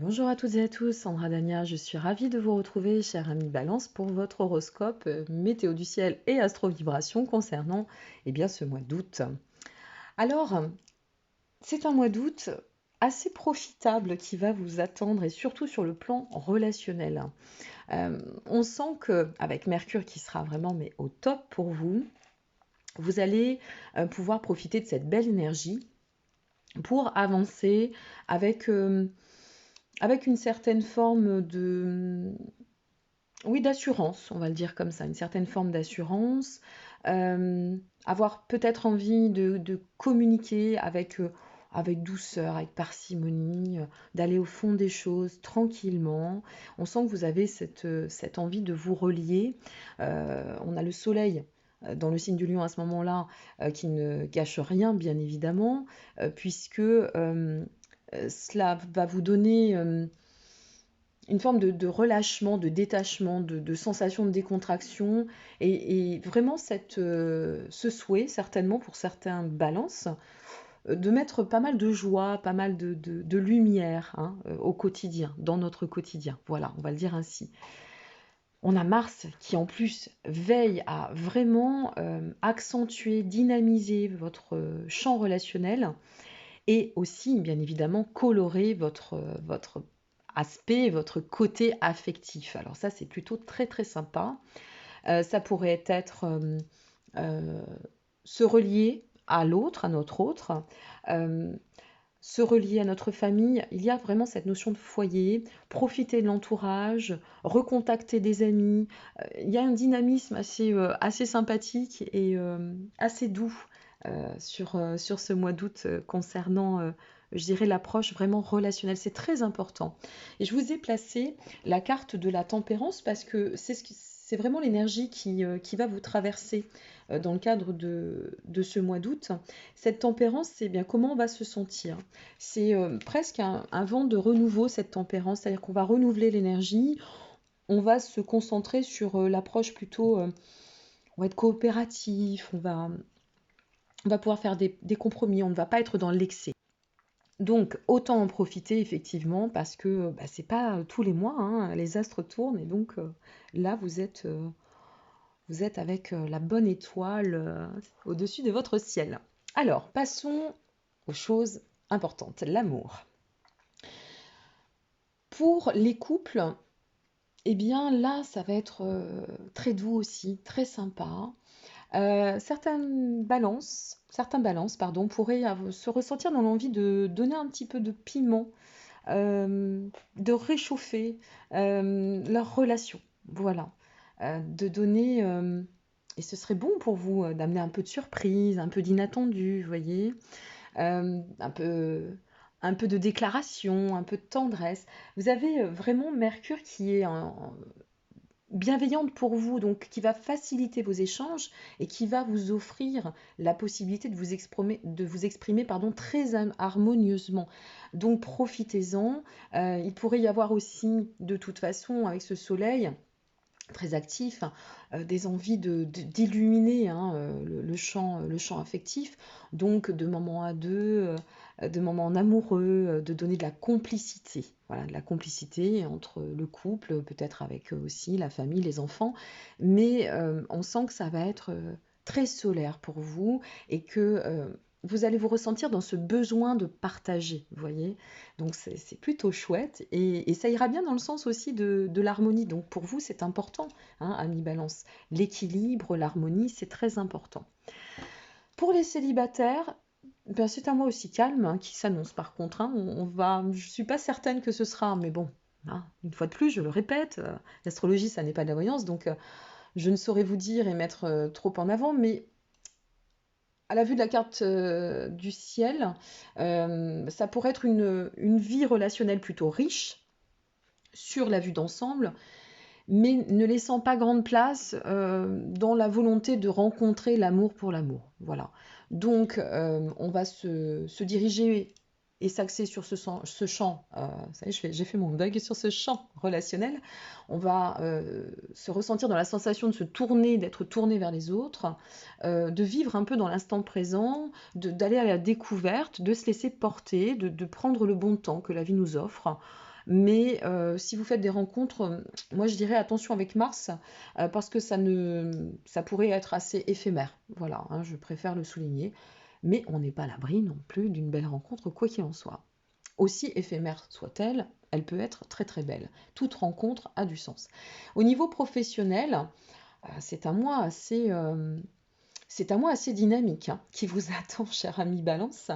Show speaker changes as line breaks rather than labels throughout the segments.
Bonjour à toutes et à tous, Sandra Dania, je suis ravie de vous retrouver, chers amis Balance, pour votre horoscope météo du ciel et astro-vibration concernant ce mois d'août. Alors, c'est un mois d'août assez profitable qui va vous attendre et surtout sur le plan relationnel. On sent que avec Mercure qui sera vraiment au top pour vous, vous allez pouvoir profiter de cette belle énergie pour avancer avec une certaine forme oui, d'assurance, on va le dire comme ça, une certaine forme d'assurance, avoir peut-être envie de communiquer avec douceur, avec parcimonie, d'aller au fond des choses tranquillement. On sent que vous avez cette envie de vous relier. On a le soleil dans le signe du lion à ce moment-là, qui ne gâche rien, bien évidemment, puisque cela va vous donner une forme de relâchement, de détachement, de sensation de décontraction, et vraiment ce souhait, certainement pour certains balances, de mettre pas mal de joie, pas mal de lumière au quotidien, dans notre quotidien. Voilà, on va le dire ainsi. On a Mars qui en plus veille à vraiment accentuer, dynamiser votre champ relationnel et aussi, bien évidemment, colorer votre aspect, votre côté affectif. Alors ça, c'est plutôt très très sympa. Ça pourrait être euh, se relier à l'autre, à notre autre, euh, se relier à notre famille. Il y a vraiment cette notion de foyer, profiter de l'entourage, recontacter des amis. Il y a un dynamisme assez sympathique et assez doux sur ce mois d'août concernant, je dirais, l'approche vraiment relationnelle. C'est très important. Et je vous ai placé la carte de la tempérance parce que c'est vraiment l'énergie qui va vous traverser dans le cadre de ce mois d'août. Cette tempérance, c'est bien comment on va se sentir. C'est presque un vent de renouveau, cette tempérance, c'est-à-dire qu'on va renouveler l'énergie, on va se concentrer sur l'approche plutôt, on va être coopératif, on va pouvoir faire des compromis, on ne va pas être dans l'excès. Donc autant en profiter effectivement parce que c'est pas tous les mois, hein, les astres tournent et donc là vous êtes avec la bonne étoile au-dessus de votre ciel. Alors passons aux choses importantes, l'amour. Pour les couples, eh bien là ça va être très doux aussi, très sympa. Certains balances, pardon, pourraient se ressentir dans l'envie de donner un petit peu de piment, de réchauffer leur relation. Voilà. De donner. Et ce serait bon pour vous d'amener un peu de surprise, un peu d'inattendu, vous voyez. Un peu de déclaration, un peu de tendresse. Vous avez vraiment Mercure qui est bienveillante pour vous, donc qui va faciliter vos échanges et qui va vous offrir la possibilité de vous exprimer pardon, très harmonieusement. Donc profitez-en. Il pourrait y avoir aussi, de toute façon, avec ce soleil très actif, des envies d'illuminer le champ affectif, donc de moments à deux, de moments amoureux, de donner de la complicité. Voilà, de la complicité entre le couple, peut-être avec aussi la famille, les enfants, mais on sent que ça va être très solaire pour vous et que vous allez vous ressentir dans ce besoin de partager, vous voyez. Donc c'est plutôt chouette et ça ira bien dans le sens aussi de l'harmonie. Donc pour vous, c'est important, hein, ami Balance. L'équilibre, l'harmonie, c'est très important. Pour les célibataires, ben, c'est un mois aussi calme hein, qui s'annonce par contre. Hein. Je ne suis pas certaine que ce sera, mais bon, hein, une fois de plus, je le répète, l'astrologie, ça n'est pas de la voyance, donc je ne saurais vous dire et mettre trop en avant, mais à la vue de la carte du ciel, ça pourrait être une vie relationnelle plutôt riche sur la vue d'ensemble, mais ne laissant pas grande place dans la volonté de rencontrer l'amour pour l'amour. Voilà. Donc, on va se diriger et s'axer sur ce champ, ça y est, j'ai fait mon bug, sur ce champ relationnel, on va se ressentir dans la sensation de se tourner, d'être tourné vers les autres, de vivre un peu dans l'instant présent, d'aller à la découverte, de se laisser porter, de prendre le bon temps que la vie nous offre. Mais si vous faites des rencontres, moi je dirais attention avec Mars, parce que ça pourrait être assez éphémère. Voilà, hein, je préfère le souligner. Mais on n'est pas à l'abri non plus d'une belle rencontre, quoi qu'il en soit. Aussi éphémère soit-elle, elle peut être très très belle. Toute rencontre a du sens. Au niveau professionnel, c'est un mois assez c'est un mois assez dynamique hein, qui vous attend, cher ami Balance.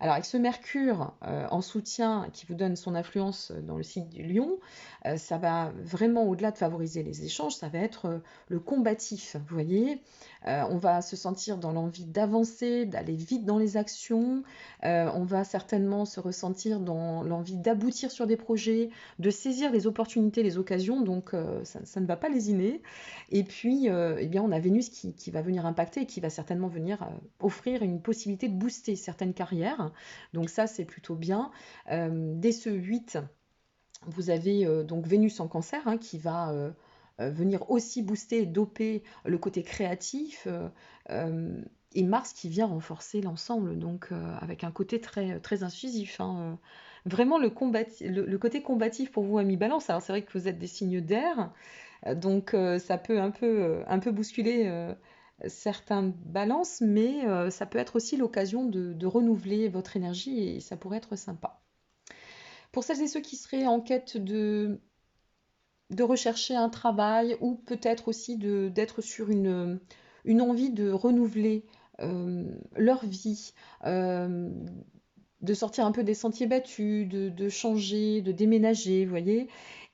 Alors avec ce Mercure en soutien qui vous donne son influence dans le signe du Lion, ça va vraiment au-delà de favoriser les échanges, ça va être le combatif, vous voyez. On va se sentir dans l'envie d'avancer, d'aller vite dans les actions, on va certainement se ressentir dans l'envie d'aboutir sur des projets, de saisir les opportunités, les occasions, donc ça ne va pas lésiner. Et puis, eh bien, on a Vénus qui va venir impacter et qui va certainement venir offrir une possibilité de booster certaines carrières. Donc ça, c'est plutôt bien. Dès ce 8, vous avez donc Vénus en Cancer hein, qui va venir aussi booster et doper le côté créatif. Et Mars qui vient renforcer l'ensemble, donc avec un côté très, très incisif. Hein. Vraiment le côté combatif pour vous, amis Balance. Alors c'est vrai que vous êtes des signes d'air, donc ça peut un peu bousculer certains balances, mais ça peut être aussi l'occasion de renouveler votre énergie et ça pourrait être sympa. Pour celles et ceux qui seraient en quête de rechercher un travail ou peut-être aussi d'être sur une envie de renouveler leur vie, de sortir un peu des sentiers battus, de changer, de déménager, vous voyez,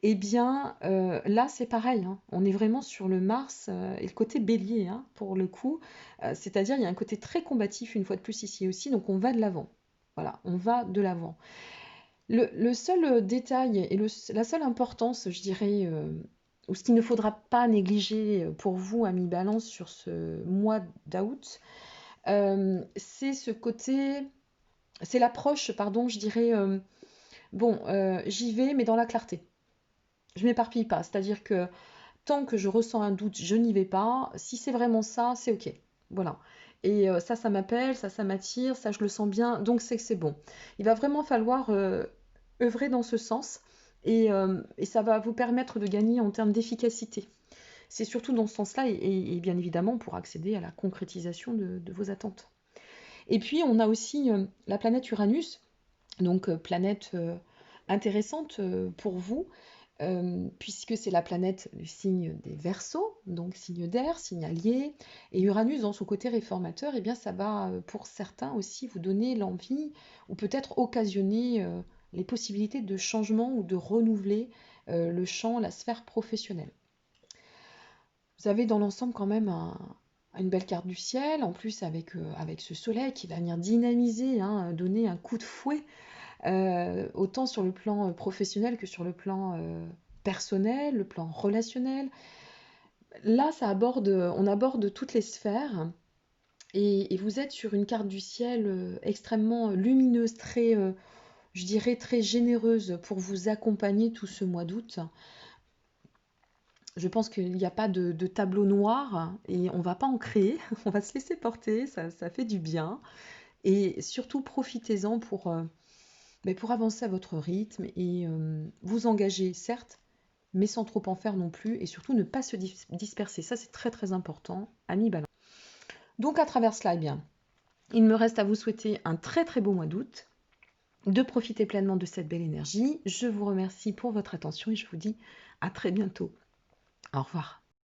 eh bien là c'est pareil, hein. On est vraiment sur le Mars et le côté bélier hein, pour le coup, c'est-à-dire il y a un côté très combatif une fois de plus ici aussi, donc on va de l'avant. Voilà, on va de l'avant. Le seul détail et la seule importance, je dirais, ou ce qu'il ne faudra pas négliger pour vous, amis Balance, sur ce mois d'août, c'est ce côté, c'est l'approche, pardon, je dirais, bon, j'y vais, mais dans la clarté. Je m'éparpille pas, c'est-à-dire que tant que je ressens un doute, je n'y vais pas. Si c'est vraiment ça, c'est ok. Voilà. Et ça m'appelle, ça m'attire, ça je le sens bien, donc c'est que c'est bon. Il va vraiment falloir œuvrer dans ce sens et ça va vous permettre de gagner en termes d'efficacité. C'est surtout dans ce sens-là et bien évidemment pour accéder à la concrétisation de vos attentes. Et puis on a aussi la planète Uranus, donc planète intéressante pour vous, puisque c'est la planète du signe des Verseaux, donc signe d'air, signe allié, et Uranus dans son côté réformateur, eh bien ça va pour certains aussi vous donner l'envie ou peut-être occasionner les possibilités de changement ou de renouveler le champ, la sphère professionnelle. Vous avez dans l'ensemble quand même une belle carte du ciel, en plus avec ce soleil qui va venir dynamiser, hein, donner un coup de fouet autant sur le plan professionnel que sur le plan personnel, le plan relationnel. Là, on aborde toutes les sphères et vous êtes sur une carte du ciel extrêmement lumineuse, très, je dirais, très généreuse pour vous accompagner tout ce mois d'août. Je pense qu'il n'y a pas de tableau noir et on ne va pas en créer, on va se laisser porter, ça fait du bien. Et surtout, profitez-en pour avancer à votre rythme et vous engager, certes, mais sans trop en faire non plus, et surtout ne pas se disperser. Ça, c'est très très important, amis Balance. Donc à travers cela, eh bien, il me reste à vous souhaiter un très très beau mois d'août, de profiter pleinement de cette belle énergie. Je vous remercie pour votre attention et je vous dis à très bientôt. Au revoir.